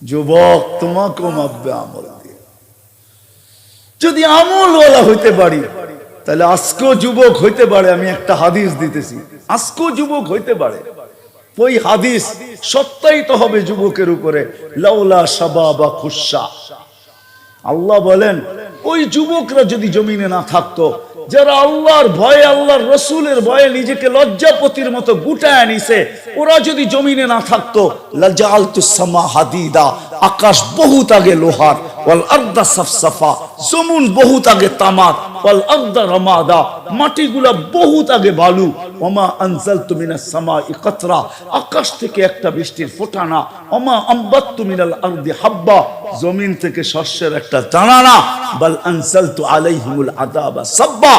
যুবক তোমাকেও মাপবে আমল দিয়ে। যদি আমলওয়ালা হইতে পারি তাহলে আজকেও যুবক হইতে পারে। আমি একটা হাদিস দিতেছি, আজকেও যুবক হইতে পারে। ওই হাদিস সত্যায়িত হবে যুবকের উপরে। লাউলা শাবাবা খুশা, আল্লাহ বলেন ওই যুবকরা যদি জমিনে না থাকতো, যারা আল্লাহর ভয়ে আল্লাহর রসুলের ভয়ে নিজেকে লজ্জাপতির মতো গুটায় নিছে, ওরা যদি জমিনে না থাকতো, লাজালতুস সামা হাদিদা, আকাশ বহুত আগে লোহার, ওয়াল আরদা সাফসাফা, জমিন বহুত আগে তামার, ওয়াল আরদা রামাদা, মাটিগুলা বহুত আগে বালু, ওমা আনজালতু মিনাস সামাই কাতরা, আকাশ থেকে একটা বৃষ্টির ফোঁটা না, ওমা আম্বাততু মিনাল আরদি হাব্বা, জমিন থেকে শস্যের একটা দানা না, বাল আনজালতু আলাইহিমুল আযাবা সাব্বা,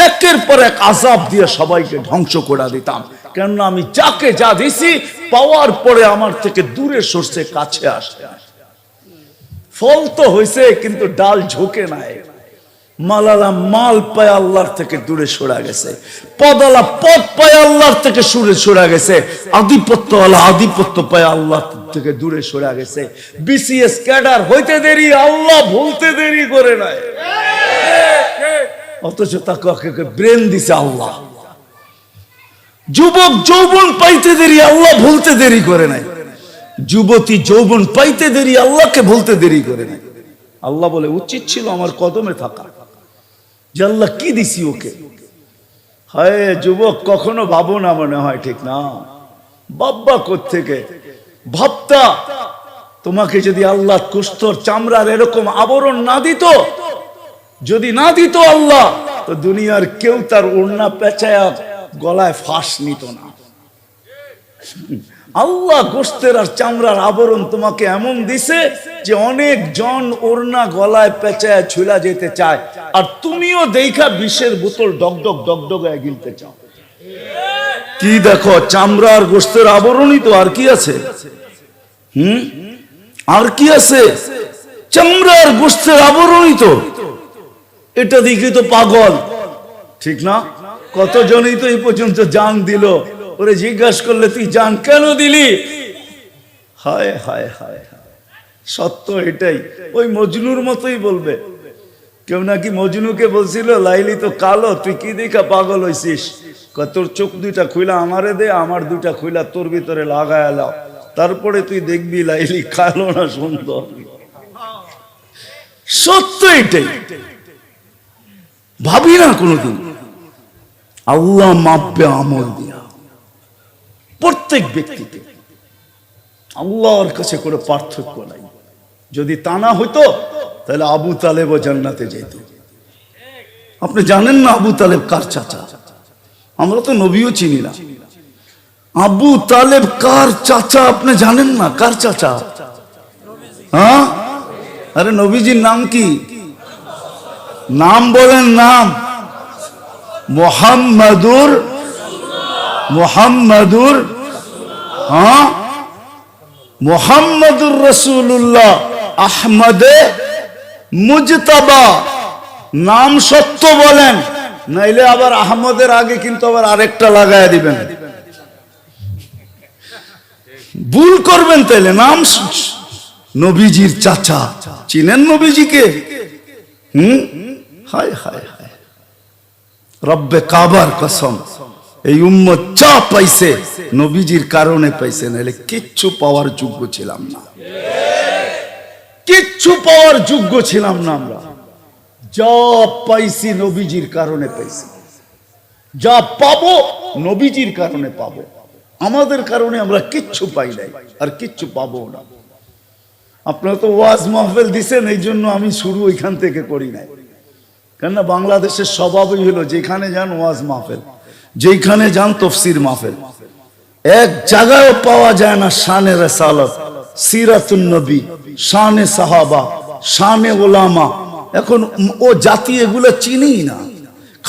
একের পর এক আযাব দিয়ে সবাইকে ধ্বংস করে দিতাম। কেননা আমি যাকে যা দিছি পাওয়ার পরে আমার থেকে দূরে সরছে, কাছে আসে। ফল তো হয়েছে কিন্তু ডাল ঝোঁকে নাই। মালালা মাল পায় আল্লাহর থেকে দূরে সরা গেছে, পদালা পদ পায় আল্লাহর থেকে সরা গেছে, আধিপত্যওয়ালা আধিপত্য পায় আল্লাহ থেকে দূরে সরা গেছে। বিসিএস ক্যাডার হইতে দেরি, আল্লাহ ভুলতে দেরি করে নাই, অথচ তাকে ব্রেন দিছে আল্লাহ। যুবক যৌবন পাইতে দেরি, আল্লাহ ভুলতে দেরি করে নাই। যুবতী যৌবন পাইতে দেরি, আল্লাহকে ভুলতে দেরি করে নাই। আল্লাহ বলে উচিত ছিল আমার কদমে থাকা, যে আল্লাহ কি দিছি ওকে। হায় যুবক, কখনো ভাবো না মনে হয়, ঠিক না? বাব্বা কোত্থেকে ভাবতা তোমাকে যদি আল্লাহ কুষ্ঠর চামড়ার এরকম আবরণ না দিত, যদি না দিত আল্লাহ, তো দুনিয়ার কেউ তার ওড়না পেঁচায়া গলায় ফাঁস নিত না। আল্লাহ গোশতের আর চামড়ার আবরণ তোমাকে এমন দিছে যে অনেক জন ওড়না গলায় পেঁচায় ঝুলা যেতে চায়, আর তুমিও দেখা বিষের বোতল ডগডগ ডগডগায় গিলতে চাও। কি দেখো, চামড়া আর গোশতের আবরণই তো, আর কি আছে? আর কি আছে? চামড়া আর গোশতের আবরণই তো। এটা দেখে তো পাগল, ঠিক না? কতজনই তো এই পর্যন্ত জান দিল। ওরে জিজ্ঞাসা করলে তুই জান কেন দিলি? হায় হায় হায় হায়, সত্য এটাই। ওই মজনুর মতোই বলবে। কেউ নাকি মজনুকে বলছিল, লাইলি তো কালো, তুই কি দেখা পাগল হইছিস? তোর চোখ দুইটা খুইলা আমারে দে, আমার দুইটা খুইলা তোর ভিতরে লাগায় লাও, তারপরে তুই দেখবি লাইলি কালো না সুন্দর। সত্য এটাই। ভাবি না কোনদিন আল্লাহ মাপবে আমল দিয়া প্রত্যেক ব্যক্তিকে। আল্লাহর কাছে কোনো পার্থক্য নাই। যদি তা না হইতো তাহলে আবু তালেবও জান্নাতে যেত। আপনি জানেন না আবু তালেব কার চাচা? আমরা তো নবীও চিনি না। আবু তালেব কার চাচা আপনি জানেন না? কার চাচা? হ্যাঁ, আরে নবীজির নাম কি? নাম বলেন, নাম মোহাম্মদুর, মোহাম্মদুর, হ্যাঁ, মোহাম্মদুর রাসূলুল্লাহ আহমদে মুজতাবা। নাম সত্য বলেন, নাইলে আবার আহমদের আগে কিন্তু আবার আরেকটা লাগায় দিবেন, ভুল করবেন। তাইলে নাম নবীজির চাচা, চিনেন নবীজিকে? হায় হায় হায়, রব্বে কাবার কসম, এই উম্মত যা পাইছে নবীজির কারণে পাইছে, নাহলে কিচ্ছু পাওয়ার যোগ্য ছিলাম না, কিচ্ছু পাওয়ার যোগ্য ছিলাম না। আমরা যা পাইছি নবীজির কারণে পাইছি, যা পাবো নবীজির কারণে পাবো। আমাদের কারণে আমরা কিচ্ছু পাই নাই, আর কিচ্ছু পাবো না। আপনারা তো ওয়াজ মাহফিল দিছেন, এই জন্য আমি শুরু ওইখান থেকে করি নাই। কেননা বাংলাদেশের স্বভাবই হলো যেখানে যান ওয়াজ মাহফিল, যেখানে যান তফসির মাহফিল। এক জায়গায় পাওয়া যায় না শানে রিসালাত, সিরাতুন নবী, শানে সাহাবা, শানে উলামা। এখন ও জাতি এগুলো চিনি না,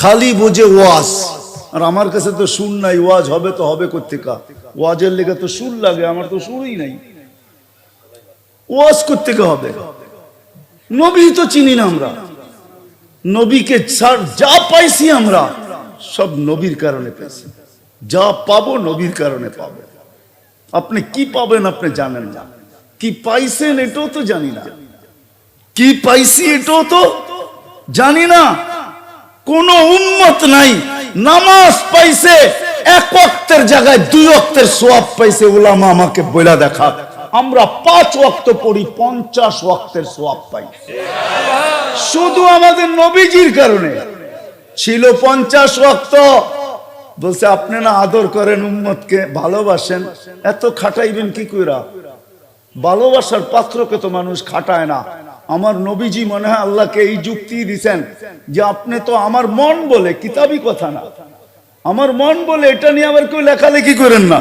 খালি বোঝে ওয়াজ। আর আমার কাছে তো সুর নাই, ওয়াজ হবে তো হবে কোত্থেকা? ওয়াজের লেগে তো সুর লাগে, আমার তো সুরই নাই, ওয়াজ কোত্থেকা হবে? নবী তো চিনি না আমরা। নবীকে যা পাইছি আমরা সব নবীর কারণে পাইছি, যা পাবো নবীর কারণে পাবো। আপনি কি পাবেন আপনি জানেন না, কি পাইছেন এটাও তো জানি না, কি পাইছি এটাও তো জানি না। কোন উম্মত নাই নামাজ পাইছে এক ওয়াক্তের জায়গায় 2 ওয়াক্তের সওয়াব পাইছে। উলামা আমাকে বইলা দেখা, আমরা 5 ওয়াক্ত পড়ি, 50 ওয়াক্তের সওয়াব পাই। শুধু আমাদের নবীজির কারণে ছিল 50 ওয়াক্ত। বলছে আপনি না আদর করেন, উম্মতকে ভালোবাসেন, এত খাটাইবেন কি কইরা? ভালোবাসার পাত্রকে তো মানুষ খাটায় না। আমার নবীজি মনে হয় আল্লাহকে এই যুক্তি দিছেন যে আপনি তো আমার মন বলে, কিতাবি কথা না, আমার মন বলে, এটা নিয়ে আবার কেউ লেখালেখি করেন না।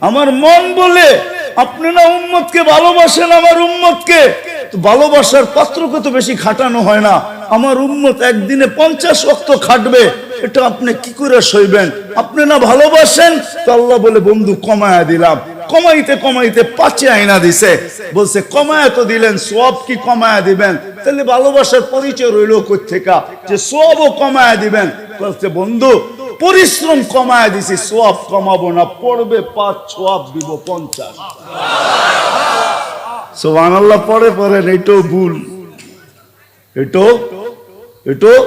আমার মন বলে আপনি না উম্মতকে ভালোবাসেন, আমার উম্মতকে ভালোবাসার পাত্রকে তো বেশি খাটানো হয় না। আমার উম্মত একদিনে 50 ওয়াক্ত খাটবে, এটা আপনি কি করে সইবেন? আপনি না ভালোবাসেন, তো আল্লাহ বলে বন্ধু কমায়া দিলাম। কমাইতে কমাইতে 5 আইনা দিছে। বলছে কমায়া তো দিলেন, সওয়াব কি কমায়া দিবেন? তাহলে ভালোবাসার পরিচয় রইল কই থেকে যে সওয়াবও কমায়া দিবেন? বলছে বন্ধু পরিশ্রম কমায়া দিছি, সওয়াব কমাবো না, পড়বে 5, সওয়াব দিব 50। সুবহানাল্লাহ। পড়ে পড়েন, এটাও ভুল, এটাও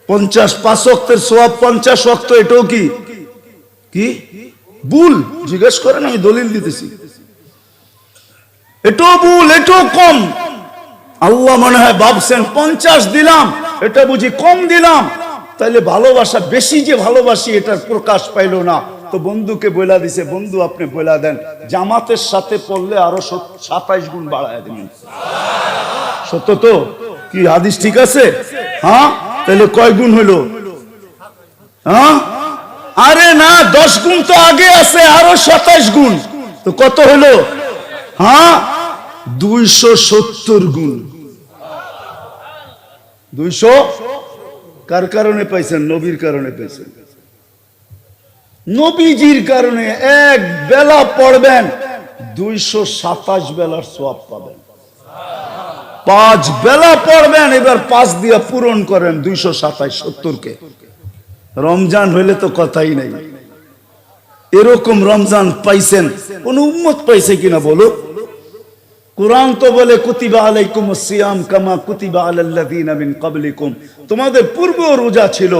50 5 ওয়াক্তের সওয়াব 50 ওয়াক্ত, এটাও কি কি ভুল? জিজ্ঞেস করেন, আমি দলিল দিতেছি। এটাও ভুল, এটাও কম। আল্লাহ মনে হয় ভাবছেন 50 দিলাম, এটা বুঝি কম দিলাম, তাইলে ভালোবাসা বেশি যে ভালোবাসি এটার প্রকাশ পাইলো না। তো বন্ধুকে বইলা দিছে, বন্ধু আপনি বইলা দেন জামাতের সাথে পড়লে আরো 27 গুণ বাড়ায় দিবেন। সত্য তো? কি হাদিস ঠিক আছে? হ্যাঁ, তাহলে কয় গুণ হইলো? হ্যাঁ, আরে না, 10 গুণ তো আগে আছে, আরো 27 গুণ, তো কত হলো? হ্যাঁ, 270 গুণ। 200 কার কারণে পাইছেন? নবীর কারণে পাইছেন। নবীজির কারণে এক বেলা পড়বেন, 227 বেলার সওয়াব পাবেন। 5 বেলা পড়বেন, এবার 5 দিয়ে পূরণ করেন 227, 70 কে। রমজান হইলে তো কথাই নাই। এরকম রমজান পাইছেন কোন উম্মত পাইছে কিনা বলো? কুরআন তো বলে কুতিবা আলাইকুমুস সিয়াম কামা কুতিবা আলাল্লাযিনা মিন ক্বাবলিকুম। তোমাদের পূর্বেও রোজা ছিল,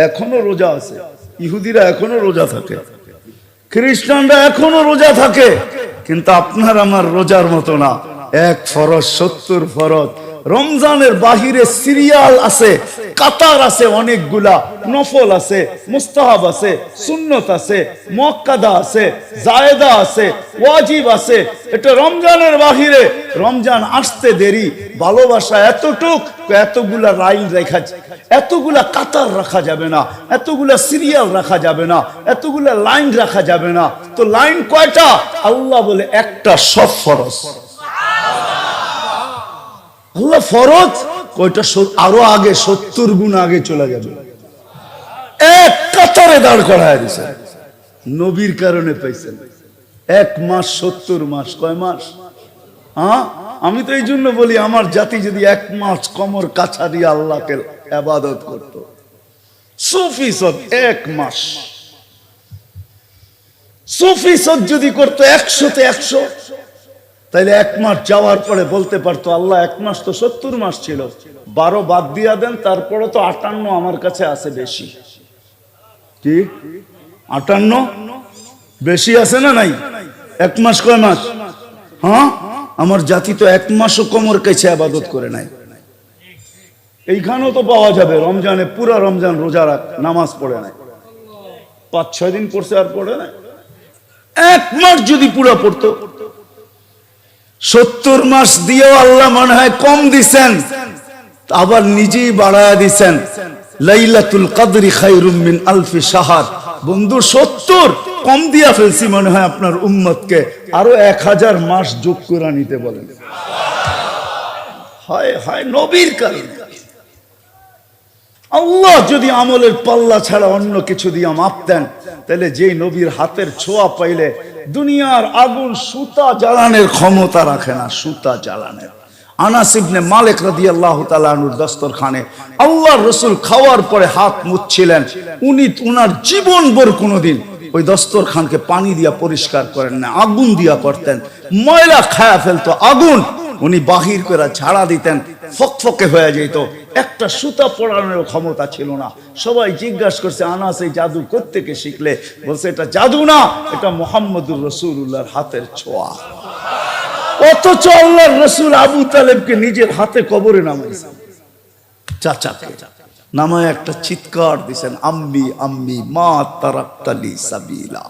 এখনো রোজা আছে। ইহুদিরা এখনো রোজা থাকে, খ্রিস্টানরা এখনো রোজা থাকে, কিন্তু আপনার আমার রোজার মতো না। 1 ফরজ, 70 ফরজ। রমজানের বাহিরে সিরিয়াল আছে, কাতার আছে, অনেকগুলা নফল আছে, মুস্তাহাব আছে, সুন্নত আছে, মুআক্কাদা আছে, জায়েদা আছে, ওয়াজিব আছে। এটা রমজানের বাহিরে। রমজান আসতে দেরি, ভালোবাসা এতটুক, এতগুলা লাইন রাখা, এতগুলা কাতার রাখা যাবে না, এতগুলা সিরিয়াল রাখা যাবে না, এতগুলা লাইন রাখা যাবে না। তো লাইন কয়টা? আল্লাহ বলে একটা, সব ফরজ। আল্লাহ ফরজ কয়টা? আরো আগে 70 গুণ আগে চলে যাবে। এক কাতারে দাঁড় করায় দিছে। নবীর কারণে পাইছেন 1 মাস 70 মাস। কয় মাস? হ্যাঁ, আমি তো এই জন্য বলি আমার জাতি যদি 1 মাস কোমর কাছা দিয়ে আল্লাহকে ইবাদত করত, সুফি সদ 1 মাস, সুফি সদ যদি করতো 100-তে 100, তাইলে 1 মাস যাওয়ার পরে বলতে পারতো আল্লাহ 1 মাস তো 70 মাস ছিল, 12 বাদ দিয়া দেন, তারপরে তো 58 আমার কাছে আছে বেশি। কি 58 বেশি আছে না নাই? 1 মাস কয় মাস? হ্যাঁ, আমার জাতি তো 1 মাসও কোমর কাছে ইবাদত করে নাই। এইখানেও তো পাওয়া যাবে রমজানে পুরা রমজান রোজা রাখ, নামাজ পড়ে নাই, 5-6 দিন পড়ছে আর পড়ে নাই। 1 মাস যদি পুরা পড়তো, 70 মাস দিয়েও আল্লাহ মনে হয় কম দিছেন, আবার নিজেই বাড়ায়া দিছেন। লাইলাতুল কদরি খায়রুম মিন আলফি শাহর। বন্ধু 70 কম দিয়া ফেলছি মনে হয় আপনার উম্মতকে, আরো 1000 মাস যোগ করে নিতে বলেন। হায় হায়, নবীর কারণে। আল্লাহ যদি আমলের পাল্লা ছাড়া অন্য কিছু দিয়ে মাপতেন, তাহলে যেই নবীর হাতের ছোঁয়া পাইলে দুনিয়ার আগুন সুতা জ্বালানোর ক্ষমতা রাখে না, সুতা জ্বালানোর। আনাস ইবনে মালিক রাদিয়াল্লাহু তাআলা আনহুর দস্তরখানে আল্লাহর রাসূল খাওয়ার পরে হাত মুছছিলেন। উনি উনার জীবনভর কোনোদিন ওই দস্তরখানকে পানি দিয়া পরিষ্কার করেন না, আগুন দিয়া করতেন। ময়লা খায়া ফেলতো আগুন, উনি বাহির করে ঝাড়া দিতেন, ফকফকে হয়ে যেত। একটা সুতা পড়ানোর ক্ষমতা ছিল না। সবাই জিজ্ঞাসা করছে, আনাস এই জাদু কোত্থেকে শিখলে? বলছে এটা জাদু না, এটা মুহাম্মদুর রাসূলুল্লাহর হাতের ছোঁয়া। অথচ আল্লাহর রাসূল আবু তালেবকে নিজের হাতে কবরে নামাইছেন, চাচাকে নামায় একটা চিৎকার দিছেন, আম্মি আম্মি মা তারাক্তালি সাবিলা।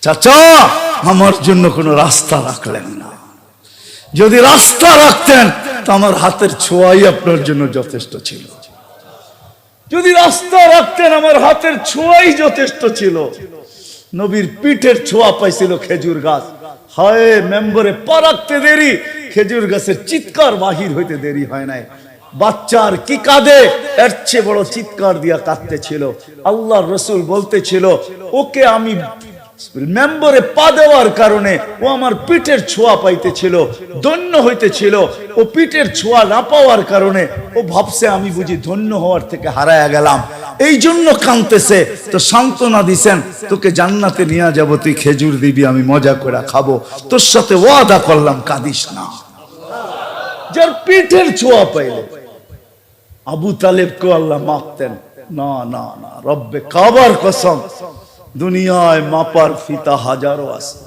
চাচা আমার জন্য কোনো রাস্তা রাখলেন না, যদি রাস্তা রাখতেন তো আমার হাতের ছোঁয়াই আপনার জন্য যথেষ্ট ছিল। যদি রাস্তা রাখতেন আমার হাতের ছোঁয়াই যথেষ্ট ছিল। নবীর পিঠের ছোঁয়া পাইছিল খেজুর গাছ। হায় মেম্বরে পা রাখতে দেরি, খেজুর গাছের চিৎকার বাহির হইতে দেরি হয় নাই। বাচ্চার কি কাঁদে, এর চেয়ে বড় চিৎকার দিয়া কাঁদতেছিল। আল্লাহর রাসূল বলতেছিল, ওকে আমি মেম্বরে পা দেওয়ার কারণে ও আমার পিঠের ছোঁয়া পাইতেছিল, ধন্য হইতেছিল। ও পিঠের ছোঁয়া না পাওয়ার কারণে ও ভাবছে আমি বুঝি ধন্য হওয়ার থেকে হারায়া গেলাম, এই জন্য কাঁদতেছে। তো সান্ত্বনা দিছেন, তোকে জান্নাতে নিয়ে যাব, তুই খেজুর দিবি, আমি মজা করে খাবো, তোর সাথে ওয়াদা করলাম, কাঁদিস না। যার পিঠের ছোঁয়া পাইল আবু তালেবকে আল্লাহ মাপতেন না। না না, রব্বে কাবার কসম, দুনিয়ায় মাপার ফিতা হাজারো আছে,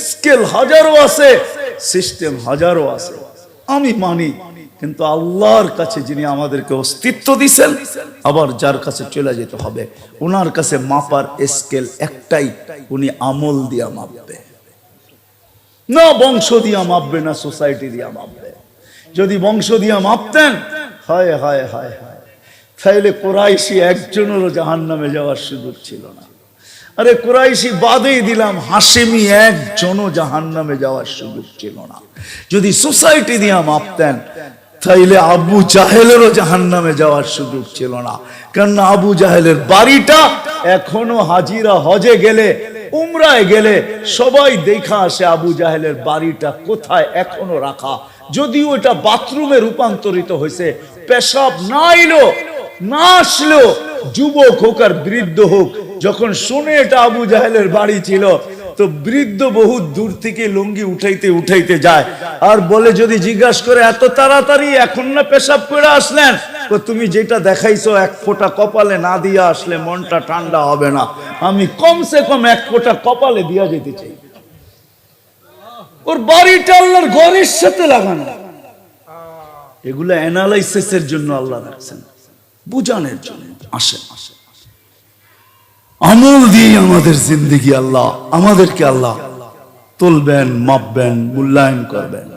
স্কেল হাজারো আছে, সিস্টেম হাজারো আছে, আমি মানি। কিন্তু আল্লাহর কাছে যিনি আমাদেরকে অস্তিত্ব দিয়েছেন, আবার যার কাছে চলে যেতে হবে, ওনার কাছে মাপার স্কেল একটাই, উনি আমল দিয়া মাপবে না, বংশ দিয়া মাপবে না, সোসাইটি দিয়া মাপবে। যদি বংশ দিয়া মাপতেন, হায় হায় হায় হায়, তাইলে কুরাইশি একজনেরও জাহান্নামে যাওয়ার সুযোগ ছিল না। আরে কুরাইশি বাদেই দিলাম, হাশেমি একজনও জাহান্নামে যাওয়ার সুযোগ ছিল না। যদি সোসাইটি দিয়া মাপতেন, তাইলে আবু জাহেলেরও জাহান্নামে যাওয়ার সুযোগ ছিল না। কারণ আবু জাহেলের বাড়িটা এখনো হাজিরা হজে গেলে, উমরায় গেলে সবাই দেখা আসে আবু জাহেলের বাড়িটা কোথায় এখনো রাখা। যদিও এটা বাথরুমে রূপান্তরিত হয়েছে, পেশাব না এলো না আসলো, যুবক হোক আর বৃদ্ধ হোক, যখন শুনে এটা আবু জাহেলের বাড়ি ছিল, তো বৃদ্ধ বহুত দূর থেকে লুঙ্গি উঠাইতে উঠাইতে যায় আর বলে, যদি জিজ্ঞাসা করে এত তাড়াতাড়ি এখন না পেশাব করে আসলেন? তুমি যেটা দেখাইছো এক ফোঁটা কপালে না দিয়া আসলে মনটা ঠান্ডা হবে না, আমি কমসে কম এক ফোঁটা কপালে দিয়া যেতে চাই। ওর বাড়িটা আল্লাহর ঘরের সাথে লাগানো। এগুলো অ্যানালাইসিসের জন্য আল্লাহ রাখছেন, বুঝানোর জন্য। আসেন আসেন, আমল দিয়ে আমাদের জিন্দেগি আল্লাহ আমাদেরকে আল্লাহ তুলবেন, মাপবেন, মূল্যায়ন করবেন।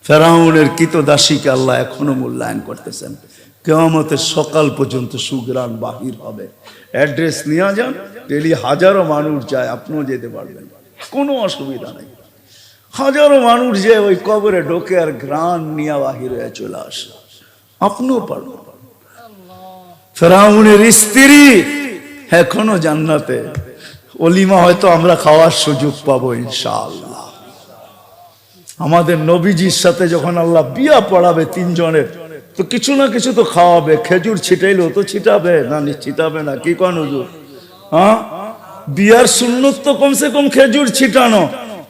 ফেরাউনের কৃতদাসীকে আল্লাহ এখনো মূল্যায়ন করতেছেন। কিয়ামতের সকাল পর্যন্ত সুগ্রাণ বাহির হবে। অ্যাড্রেস নিয়ে যান, ডেলি হাজারো মানুষ যায়, আপনিও যেতে পারবেন, কোনো অসুবিধা নেই। হাজারো মানুষ যে ওই কবরে ঢোকে আর ঘ্রাণ নিয়ে বাহির হয়ে চলে আসে, আপনিও পারবেন। ফেরাউনের স্ত্রী এখনো জান্নাতে, অলিমা হয়তো আমরা খাওয়ার সুযোগ পাবো ইনশাআল্লাহ। আমাদের নবীজির সাথে যখন আল্লাহ বিয়া পড়াবে তিনজনের, তো কিছু না কিছু তো খাওয়াবে। খেজুর ছিটাইলেও তো ছিটাবে না, ছিটাবে না? কি কোন হুজুর? হ্যাঁ, বিয়ার সুন্নত তো কমসে কম খেজুর ছিটানো।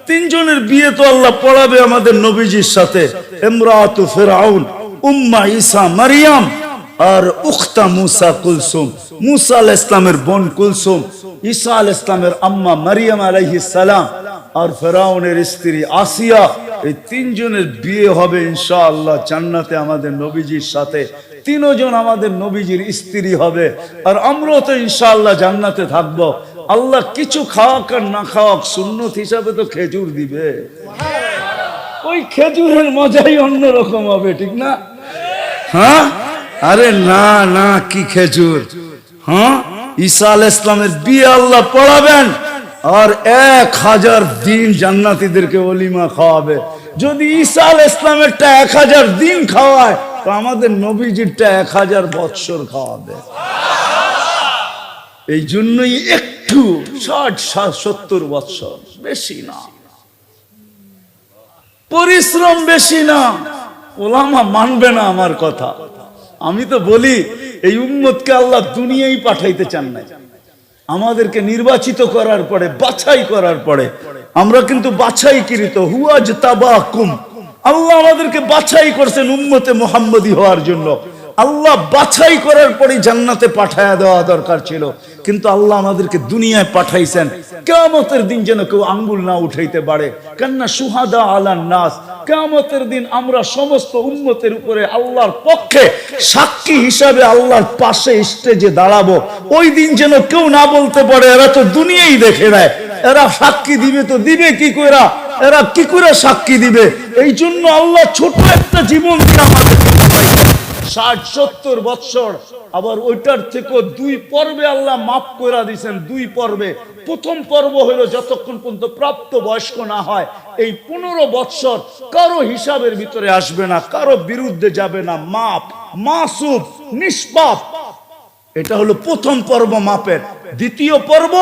তিনজনের বিয়ে তো আল্লাহ পড়াবে আমাদের নবীজির সাথে। ইমরাতু ফিরআউন, উম্মা ঈসা মারিয়াম, আর উখতা মুসা কুলসুম, মুসা আলাইহিস সালামের বোন কুলসুম, ঈসা আলাইহিস সালামের আম্মা মারিয়াম আলাইহিস সালাম, আর ফেরাউনের স্ত্রী আসিয়া। এই তিনজনের বিয়ে হবে ইনশাআল্লাহ জান্নাতে আমাদের নবীজির সাথে। তিনজন আমাদের নবীজির স্ত্রী হবে, আর আমরাও তো ইনশাআল্লাহ জান্নাতে থাকবো। আল্লাহ কিছু খাওয়াক আর না খাওয়াক, সুন্নত হিসাবে তো খেজুর দিবে। ওই খেজুরের মজাই অন্যরকম হবে, ঠিক না? হ্যাঁ, আরে না না, কি খেজুর! হ্যাঁ, ঈসা আলাইহিস সালামের বিয়ে আল্লাহ পড়াবেন, আর 1000 দিন জান্নাতীদেরকে ওলিমা খাওয়াবে। যদি ঈসা আলাইহিস সালামেরটা 1000 দিন খাওয়ায়, তো আমাদের নবীজিরটা 1000 বৎসর খাওয়াবে। এই জন্যই একটু 60-70 বৎসর, বেশি না, পরিশ্রম বেশি না। ওলামা মানবে না আমার কথা। আমি তো বলি, এই উম্মতকে আল্লাহ দুনিয়ায় পাঠাইতে চান না, আমাদেরকে নির্বাচিত করার পরে, বাছাই করার পরে, আমরা কিন্তু বাছাইকৃত, হুয়াজ তাবাকুম, আল্লাহ আমাদেরকে বাছাই করছেন উম্মতে মুহাম্মদী হওয়ার জন্য। আল্লাহ বাছাই করার পরে জান্নাতে পাঠায়া দেওয়া দরকার ছিল, কিন্তু আল্লাহ আমাদেরকে দুনিয়ায় পাঠাইছেন কিয়ামতের দিন যেন কেউ আঙ্গুল না উঠাইতে পারে। কান্না সুহাদা আলান নাস, কিয়ামতের দিন আমরা সমস্ত উম্মতের উপরে আল্লাহর পক্ষে সাক্ষী হিসাবে আল্লাহর পাশে স্টেজে দাঁড়াবো। ওই দিন যেন কেউ না বলতে পারে এরা তো দুনিয়াই দেখে নেয়, এরা সাক্ষী দিবে তো দিবে কি করে, এরা কি করে সাক্ষী দিবে। এই জন্য আল্লাহ ছোট একটা জীবন দিয়ে আমাদেরকে 60-70 বৎসর, আবার ওইটার থেকে 2 পর্বে আল্লাহ মাফ করে দিয়েছেন। 2 পর্বে, প্রথম পর্ব হলো যতক্ষণ পর্যন্ত প্রাপ্ত বয়স্ক না হয় এই 15 বৎসর কারো হিসাবের ভিতরে আসবে না, কারো বিরুদ্ধে যাবে না, মাপ, মাসুম, নিষ্পাপ। এটা হলো প্রথম পর্ব মাপের। দ্বিতীয় পর্ব,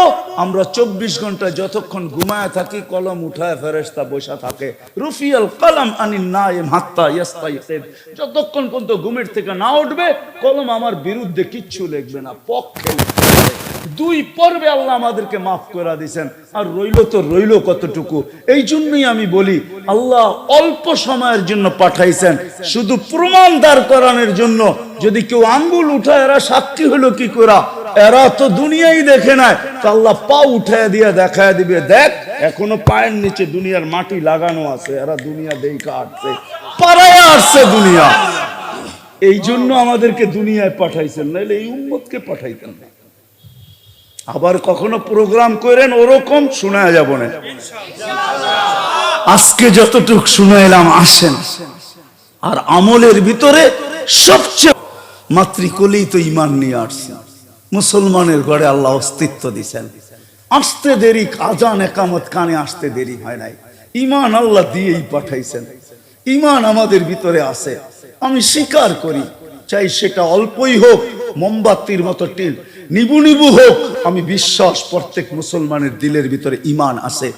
আমরা 24 ঘন্টা যতক্ষণ ঘুমায় থাকি কলম উঠায় ফেরেশতা বসা থাকে, রুফিয়াল কলম আনিন নাইম হাত্তা ইয়াস্তাইকিদ, যতক্ষণ পর্যন্ত ঘুমের থেকে না উঠবে কলম আমার বিরুদ্ধে কিচ্ছু লিখবে না, পক্ষে। 2 পর্বে আল্লাহ আমাদেরকে মাফ করে দিয়েছেন, আর রইল তো রইল কতটুকু। এই জন্যই আমি বলি আল্লাহ অল্প সময়ের জন্য পাঠাইছেন, শুধু প্রমাণ দাঁড় করানোর জন্য। যদি কেউ আঙ্গুল উঠায় এরা সাক্ষী হলো কি করে, এরা তো দুনিয়াই দেখে নাই, তো আল্লাহ পা উঠায় দিয়ে দেখায় দিবে, দেখ এখনো পায়ের নিচে দুনিয়ার মাটি লাগানো আছে, এরা দুনিয়া দেখা আসছে, পাড়ায় আসছে দুনিয়া। এই জন্য আমাদেরকে দুনিয়ায় পাঠাইছেন, নাইলে এই উম্মতকে পাঠাইতেন না। আবার কখনো প্রোগ্রাম করেন ওরকম শোনা যাব না, আজকে যতটুক শুনাইলাম আসেন। আর আমলের ভিতরে সবচেয়ে মাতৃকুলেই তো ইমান নিয়ে আসছে। মুসলমানের ঘরে আল্লাহ অস্তিত্ব দিয়েছেন, আসতে দেরি, আজান একামত কানে আসতে দেরি হয় নাই। ইমান আল্লাহ দিয়েই পাঠাইছেন, ইমান আমাদের ভিতরে আছে। আমি স্বীকার করি, চাই সেটা অল্পই হোক, মোমবাতির মতো টিল নিবু নিবু হোক, আমি বিশ্বাস প্রত্যেক মুসলমানের দিলের ভিতরে ইমান আছে।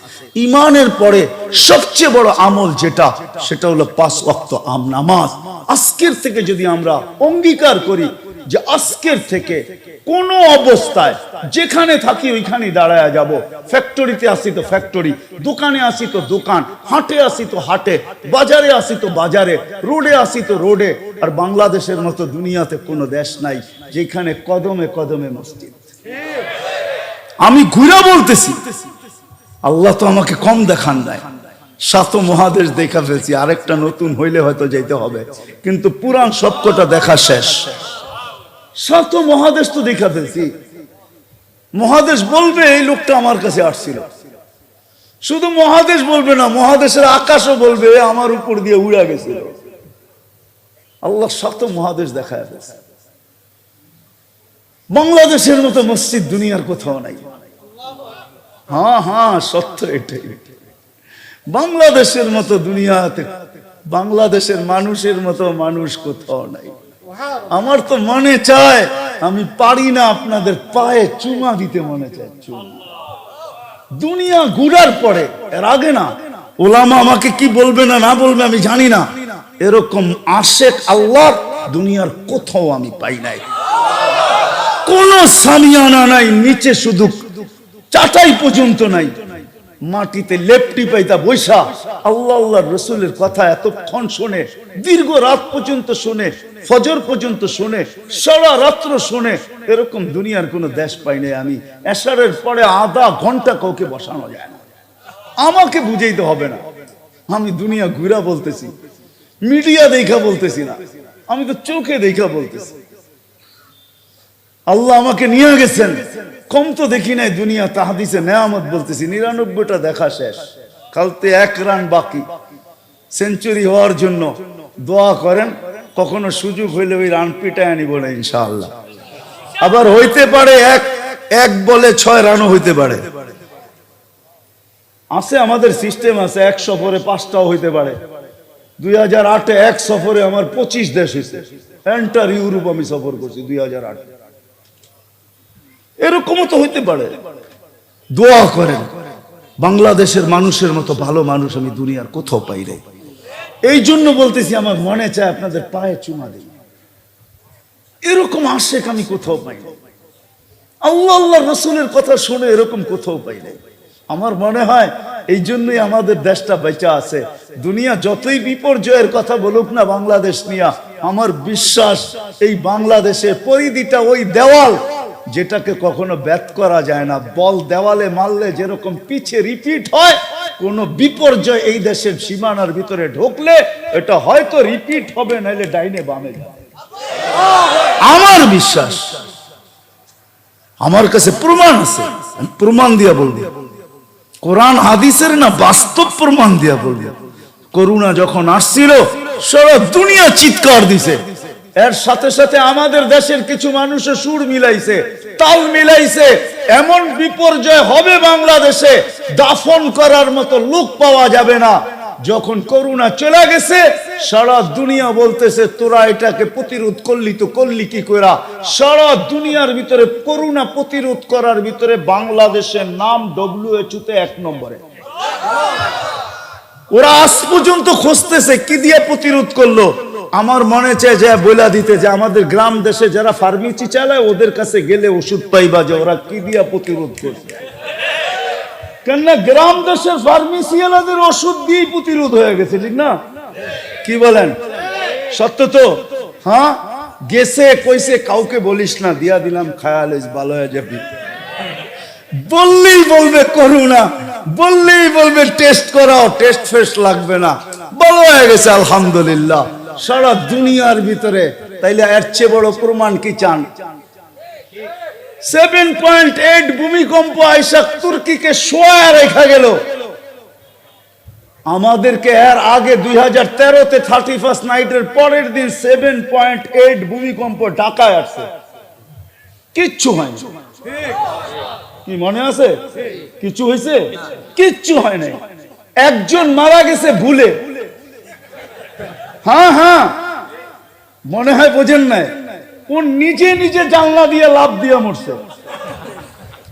ইমানের পরে সবচেয়ে বড় আমল যেটা, সেটা হলো 5 ওয়াক্ত নামাজ। আজকের থেকে যদি আমরা অঙ্গীকার করি যে আজকের থেকে কোন অবস্থায় যেখানে থাকি ওইখানে দাঁড়ায় যাব, ফ্যাক্টরিতে আসি তো ফ্যাক্টরি, দোকানে আসি তো দোকান, হাটে আসি তো হাটে, বাজারে আসি তো বাজারে, রোডে আসি তো রোডে। আর বাংলাদেশের মতো দুনিয়াতে কোনো দেশ নাই যেখানে কদমে কদমে মসজিদ। আমি ঘুরে বলতেছি, আল্লাহ তো আমাকে কম দেখান নাই, 7 মহাদেশ দেখা ফেলছি, আরেকটা নতুন হইলে হয়তো যেতে হবে, কিন্তু পুরান সবকটা দেখা শেষ। 7 মহাদেশ তো দেখা ফেলছি। মহাদেশ বলবে এই লোকটা আমার কাছে আসছিল, শুধু মহাদেশ বলবে না, মহাদেশের আকাশও বলবে আমার উপর দিয়ে উড়া গেছিল। আল্লাহ 7 মহাদেশ দেখায় ফেলছে। বাংলাদেশের মতো মসজিদ দুনিয়ার কোথাও নাই। হ্যাঁ হ্যাঁ, সত্য এটাই। বাংলাদেশের মতো দুনিয়াতে, বাংলাদেশের মানুষের মতো মানুষ কোথাও নাই। আমার তো মনে চায়, আমি পারি না, আপনাদের পায়ে চুমা দিতে মনে চায়। দুনিয়া ঘুরার পরে, এর আগে না, ওলামা আমাকে কি বলবে না না বলবে আমি জানি না, এরকম আশেক আল্লাহ দুনিয়ার কোথাও আমি পাই নাই। কোন সামিয়ানা নাই, নিচে শুধু চাটাই পর্যন্ত নাই, মাটিতে লেপটি পাইতা বৈশা আল্লাহ আল্লাহ রসুলের কথা এতক্ষণ শোনে, দীর্ঘ রাত পর্যন্ত শোনে, ফজর পর্যন্ত শোনে, সারা রাত্র শোনে। এরকম দুনিয়ার কোন দেশ পাই নাই আমি। এশারের পরে আধা ঘন্টা কাউকে বসানো যায় না। আমাকে বুঝাইতে হবে না, আমি দুনিয়া ঘুরা বলতেছি, মিডিয়া দেখা বলতেছি না, আমি তো চোখে দেখা বলতেছি। আল্লাহ আমাকে নিয়ে গেছেন, কম তো দেখি নাই দুনিয়া, তাহাদিসে নেয়ামত বলতেছি। 99টা দেখা শেষ, কালতে 1 রান বাকি সেঞ্চুরি হওয়ার জন্য দোয়া করেন। কখনো সুযোগ হইলে ওই রান পিটায় আনি বলে ইনশাআল্লাহ। আবার হইতে পারে এক বলে 6 রানও হইতে পারে, আছে আমাদের সিস্টেম আছে। 1 সফরে 5টাও হইতে পারে। 2008-এ 1 সফরে আমার 25 দেশ হয়েছে, এন্টার ইউরোপ আমি সফর করছি 2008। এরকমও তো হইতে পারে। দোয়া করেন, বাংলাদেশের মানুষের মতো ভালো মানুষ আমি দুনিয়ার কোথাও পাই নাই। এই জন্য বলতেছি, আমার মনে চায় আপনাদের পায়ে চুমা দিই, এরকম আশেক আমি কোথাও পাই না। আল্লাহ আল্লাহ রসুলের কথা শুনে এরকম কোথাও পাই নাই। আমার মনে হয় এই জন্যই আমাদের দেশটা বেঁচে আছে। দুনিয়া যতই বিপর্যয়ের কথা বলুক না বাংলাদেশ নিয়ে, আমার বিশ্বাস এই বাংলাদেশের পরিধিটা ওই দেওয়াল যেটাকে কখনো ব্যাত করা যায় না। বল দেওয়ালে মারলে যেরকম পিছে রিপিট হয়, কোন বিপর্যয় এই দেশের সীমানার ভিতরে ঢুকলে এটা হয়তো রিপিট হবে, নাইলে ডাইনে বামে যাবে। আমার বিশ্বাস, আমার কাছে প্রমাণ আছে, প্রমাণ দিয়া বলবি, কোরআন হাদিসের না বাস্তব প্রমাণ দিয়া বলবি। করোনা যখন আসছিল সারা দুনিয়া চিৎকার দিছে, এর সাথে সাথে আমাদের দেশের কিছু মানুষের সুর মিলাইছে, তাল মিলাইছে। এমন বিপর্যয় হবে বাংলাদেশে, দাফন করার মতো লোক পাওয়া যাবে না। যখন করোনা চলে গেছে সারা দুনিয়া বলতেছে তোরা এটাকে প্রতিরোধ করলি তো করলি কি কইরা। সারা দুনিয়ার ভিতরে করোনা প্রতিরোধ করার ভিতরে বাংলাদেশের নাম WHO তে 1 নম্বরে। ওরা আজ পর্যন্ত খুঁজতেছে কি দিয়ে প্রতিরোধ করলো। আমার মনে চায় যে বইলা দিতে যে আমাদের গ্রাম দেশে যারা ফার্মেসি চালায় ওদের কাছে গেলে ওষুধ পাইবা যে ওরা কি দিয়া প্রতিরোধ করছে। কেননা গ্রাম দেশের ফার্মেসিওয়ালাদের ওষুধ দিয়ে প্রতিরোধ হয়ে গেছে, ঠিক না? কি বলেন? সত্য তো? হ্যাঁ, গেছে কইছে কাউকে বলিস না, দিয়া দিলাম খায়াল ভালো হয়ে যাবি। বললেই বলবে করোনা, বললেই বলবে টেস্ট করাও, টেস্ট ফেস্ট লাগবে না, ভালো হয়ে গেছে আলহামদুলিল্লাহ সারা দুনিয়ার ভিতরে। তাইলে এর চেয়ে বড় প্রমাণ কি চান? 7.8 ভূমিকম্প আইসা তুর্কিকে শোয়া রেখা গেল। আমাদেরকে এর আগে 2013 তে 31st নাইটের পরের দিন 7.8 ভূমিকম্প ঢাকায় আসছে, কিচ্ছু হয়নি। কি মনে আছে? কিছু হয়েছে? কিচ্ছু হয় নাই। একজন মারা গেছে ভুলে। হ্যাঁ হ্যাঁ, মনে হয় বোঝেন নাই, ও নিজে নিজে জানলা দিয়ে লাফ দিয়ে মরছে,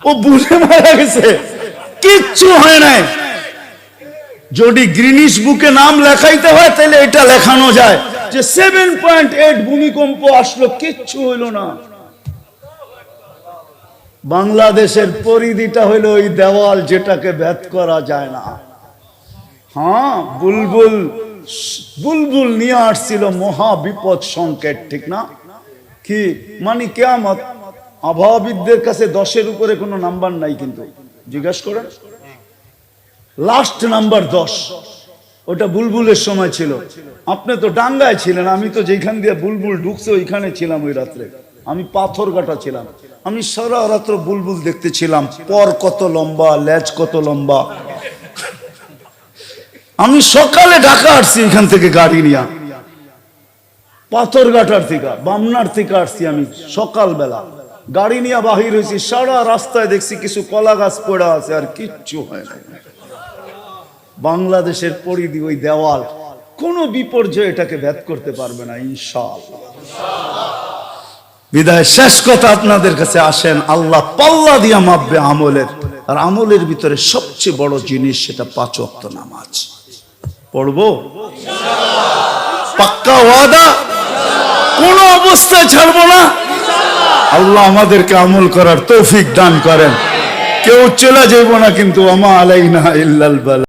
ও ভুলে মারা গেছে, কিচ্ছু হয় নাই। যদি গ্রিনিশ বুকে নাম লেখাইতে হয় তাহলে এটা লেখানো যায় যে 7.8 ভূমিকম্প আসলো, কিচ্ছু হইল না। বাংলাদেশের পরিধিটা হইল ওই দেওয়াল যেটাকে ভেদ করা যায় না। হ্যাঁ, বুলবুল বুলবুল নিয়ে আসছিল মহা বিপদ সংকেত, ঠিক না? কি মানে কিয়ামত। আবহাওয়াবিদদের কাছে 10-এর উপরে কোনো নাম্বার নাই, কিন্তু জিজ্ঞাসা করেন লাস্ট নাম্বার 10, ওটা বুলবুলের সময় ছিল। আপনি তো ডাঙ্গায় ছিলেন, আমি তো যেখান দিয়ে বুলবুল ঢুকছে ওইখানে ছিলাম। ওই রাত্রে আমি পাথরঘাটা ছিলাম, আমি সারা রাত্র বুলবুল দেখতেছিলাম, পর কত লম্বা, লেজ কত লম্বা। আমি সকালে ঢাকা আসছি এখান থেকে গাড়ি নিয়ে, পাথরঘাটার থেকে বামনার থেকে আসছি আমি সকালবেলা গাড়ি নিয়ে বাহির হয়েছি। সারা রাস্তায় দেখছি কিছু কলা গাছ পড়া আছে, আর কিচ্ছু হয় না। বাংলাদেশের পরিধি ওই দেওয়াল, কোন বিপর্যয় এটাকে ভেদ করতে পারবে না ইনশাআল্লাহ। বিদায় শেষ কথা আপনাদের কাছে, আসেন আল্লাহ পাল্লা দিয়া মাপবে আমলের, আর আমলের ভিতরে সবচেয়ে বড় জিনিস সেটা 5 ওয়াক্ত নামাজ পড়বো পাক্কা ওয়াদা, কোন অবস্থায় ছাড়বো না। আল্লাহ আমাদেরকে আমল করার তৌফিক দান করেন। কেউ চলে যাইব না, কিন্তু ওমা আলাইনা ইল্লাল বালাগ।